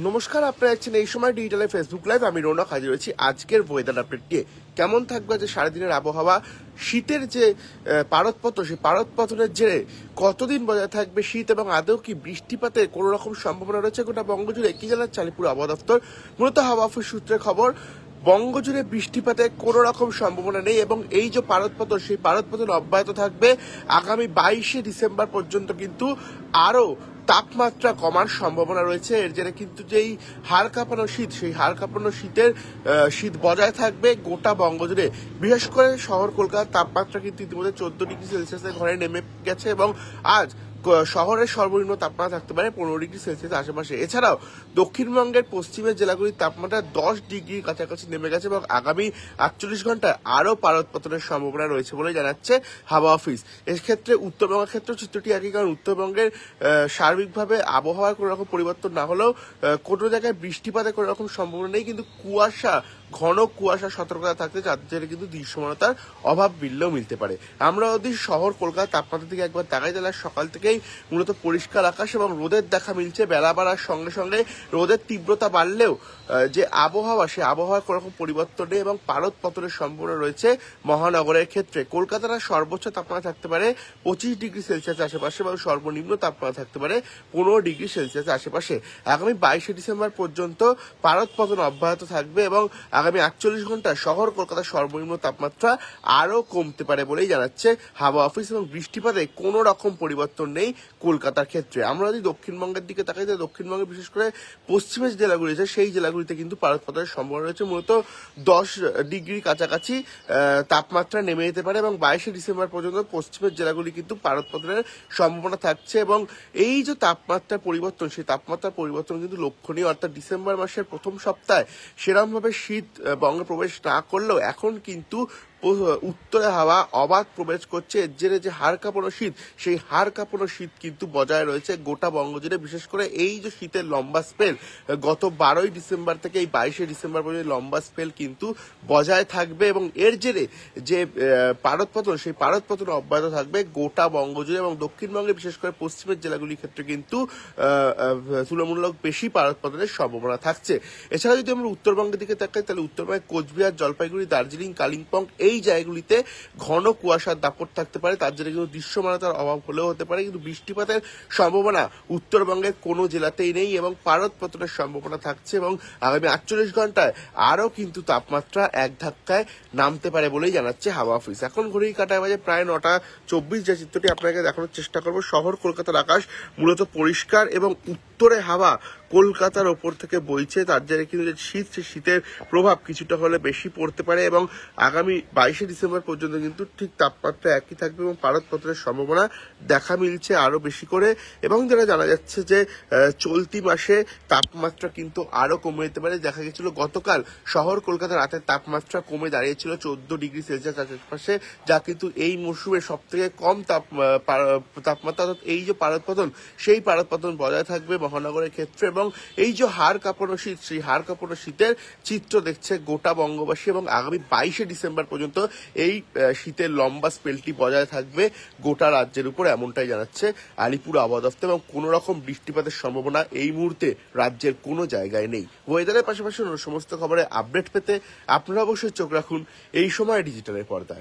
নমস্কার, আপনারা দেখছেন এই সময় ডিজিটালে ফেসবুক লাইভ। আমি রৌনক হাজির হয়েছি আজকের ওয়েদার আপডেট নিয়ে। কেমন থাকবে যে সারাদিনের আবহাওয়া, শীতের যে পারদপত্র, সেই পারদপত্রের জেরে কতদিন বজায় থাকবে শীত এবং আদৌ কি বৃষ্টিপাতের কোনো রকম সম্ভাবনা রয়েছে গোটা বঙ্গজুড়ে, কি জানাচ্ছে আলিপুর আবহাওয়া দপ্তর। মূলত হাওয়া অফিস সূত্রে খবর, বঙ্গজুড়ে বৃষ্টিপাতের কোনো রকম সম্ভাবনা নেই এবং এই যে পারদপত্র, সেই পারদপত্র অব্যাহত থাকবে আগামী 22শে ডিসেম্বর পর্যন্ত। কিন্তু আরও তাপমাত্রা কমার সম্ভাবনা রয়েছে। এর জেরে কিন্তু যেই হাড় কাঁপানো শীত, সেই হাড় কাঁপানো শীত বজায় থাকবে গোটা বঙ্গজুড়ে। বিশেষ করে শহর কলকাতার তাপমাত্রা কিন্তু ইতিমধ্যে 14 ডিগ্রি সেলসিয়াসের ঘরে নেমে গেছে এবং আজ শহরের সর্বনিম্ন তাপমাত্রা থাকতে পারে 15 ডিগ্রি সেলসিয়াস আশেপাশে। এছাড়াও দক্ষিণবঙ্গের পশ্চিমের জেলাগুলির তাপমাত্রা 10 ডিগ্রির কাছাকাছি নেমে গেছে এবং আগামী 48 ঘন্টায় আরও পারদপতনের সম্ভাবনা রয়েছে বলে জানাচ্ছে হাওয়া অফিস। এক্ষেত্রে উত্তরবঙ্গের ক্ষেত্রেও চিত্রটি একই, কারণ উত্তরবঙ্গের সার্বিকভাবে আবহাওয়ার কোনো রকম পরিবর্তন না হলেও কোনো জায়গায় বৃষ্টিপাতের কোনো রকম সম্ভাবনা নেই, কিন্তু ঘন কুয়াশা সতর্কতা থাকতে, যার জন্য কিন্তু দৃশ্যমানতার অভাব মিলতে পারে। আমরা যদি শহর কলকাতার তাপমাত্রা থেকে একবার তাকাই, তাহলে সকাল থেকেই মূলত পরিষ্কার আকাশ এবং রোদের দেখা মিলছে। বেলা বাড়ার সঙ্গে সঙ্গে রোদের তীব্রতা বাড়লেও যে আবহাওয়া, সে আবহাওয়ার কোনো রকম পরিবর্তন নেই এবং পারদপতনের সম্ভাবনা রয়েছে মহানগরের ক্ষেত্রে। কলকাতার সর্বোচ্চ তাপমাত্রা থাকতে পারে 25 ডিগ্রি সেলসিয়াস আশেপাশে এবং সর্বনিম্ন তাপমাত্রা থাকতে পারে 15 ডিগ্রি সেলসিয়াস আশেপাশে। আগামী 22শে ডিসেম্বর পর্যন্ত পারদপতন অব্যাহত থাকবে এবং আগামী 48 ঘন্টা শহর কলকাতার সর্বনিম্ন তাপমাত্রা আরও কমতে পারে বলেই জানাচ্ছে হাওয়া অফিস এবং বৃষ্টিপাতে কোনো রকম পরিবর্তন নেই কলকাতার ক্ষেত্রে। আমরা যদি দক্ষিণবঙ্গের দিকে তাকাই, তাহলে দক্ষিণবঙ্গে বিশেষ করে পশ্চিমের জেলাগুলি আছে, সেই জেলাগুলিতে কিন্তু পারদপতনের সম্ভাবনা রয়েছে। মূলত 10 ডিগ্রির কাছাকাছি তাপমাত্রা নেমে যেতে পারে এবং 22শে ডিসেম্বর পর্যন্ত পশ্চিমের জেলাগুলি কিন্তু পারদপতনের সম্ভাবনা থাকছে। এবং এই যে তাপমাত্রার পরিবর্তন, সেই তাপমাত্রার পরিবর্তন কিন্তু লক্ষণীয়। অর্থাৎ ডিসেম্বর মাসের প্রথম সপ্তাহে সেরকমভাবে শীত বঙ্গে প্রবেশ না করলেও এখন কিন্তু উত্তরে হাওয়া অবাধ প্রবেশ করছে। এর জেরে যে হাড় কাঁপানো শীত, সেই হাড় কাঁপানো শীত কিন্তু বজায় রয়েছে গোটা বঙ্গজুড়ে। বিশেষ করে এই যে শীতের লম্বা স্পেল, গত 12ই ডিসেম্বর থেকে এই 22শে ডিসেম্বর পর্যন্ত লম্বা স্পেল কিন্তু বজায় থাকবে এবং এর জেরে যে পারদপতন, সেই পারদপতন অব্যাহত থাকবে গোটা বঙ্গজুড়ে এবং দক্ষিণবঙ্গে বিশেষ করে পশ্চিমের জেলাগুলির ক্ষেত্রে কিন্তু তুলনামূলক বেশি পারদপতনের সম্ভাবনা থাকছে। এছাড়া যদি আমরা উত্তরবঙ্গের দিকে তাকাই, তাহলে উত্তরবঙ্গে কোচবিহার, জলপাইগুড়ি, দার্জিলিং, কালিম্পং এই জায়গাগুলিতে ঘন কুয়াশার দাপট থাকতে পারে। তার জন্য কিন্তু দৃশ্যমানতার অভাব হলেও হতে পারে, কিন্তু বৃষ্টিপাতের সম্ভাবনা উত্তরবঙ্গের কোনো জেলাতেই নেই এবং পারদপতনের সম্ভাবনা থাকছে এবং আগামী 48 ঘন্টায় আরও কিন্তু তাপমাত্রা এক ধাক্কায় নামতে পারে বলেই জানাচ্ছে হাওয়া অফিস। এখন ঘড়ির কাঁটায় বাজে প্রায় 9:24। যে চিত্রটি আপনাকে দেখানোর চেষ্টা করবো, শহর কলকাতার আকাশ মূলত পরিষ্কার এবং উত্তরে হাওয়া কলকাতার ওপর থেকে বইছে। তার জন্য কিন্তু যে শীত, সেই শীতের প্রভাব কিছুটা হলে বেশি পড়তে পারে এবং আগামী 22শে ডিসেম্বর পর্যন্ত কিন্তু ঠিক তাপমাত্রা একই থাকবে এবং পারদপতনের সম্ভাবনা দেখা মিলছে আরো বেশি করে। এবং যেটা জানা যাচ্ছে যে চলতি মাসে তাপমাত্রা কিন্তু আরো কমে যেতে পারে। দেখা গেছিল গতকাল শহর কলকাতার রাতের তাপমাত্রা কমে দাঁড়িয়েছিল 14 ডিগ্রি সেলসিয়াস আশেপাশে, যা কিন্তু এই মৌসুমে সব থেকে কম তাপমাত্রা। অর্থাৎ এই যে পারদপতন, সেই পারদপতন বজায় থাকবে মহানগরের ক্ষেত্রে এবং এই যে হাড় কাঁপানো শীত, সেই হাড় কাঁপানো শীতের চিত্র দেখছে গোটা বঙ্গবাসী এবং আগামী 22শে ডিসেম্বর পর্যন্ত এই শীতের লম্বা স্পেলটি বজায় থাকবে গোটা রাজ্যের উপর, এমনটাই জানাচ্ছে আলিপুর আবহাওয়া দপ্তর। এবং কোনো রকম বৃষ্টিপাতের সম্ভাবনা এই মুহূর্তে রাজ্যের কোনো জায়গায় নেই। ওয়েদারের পাশাপাশি সমস্ত খবরের আপডেট পেতে আপনারা অবশ্যই চোখ রাখুন এই সময় ডিজিটালের পর্দায়।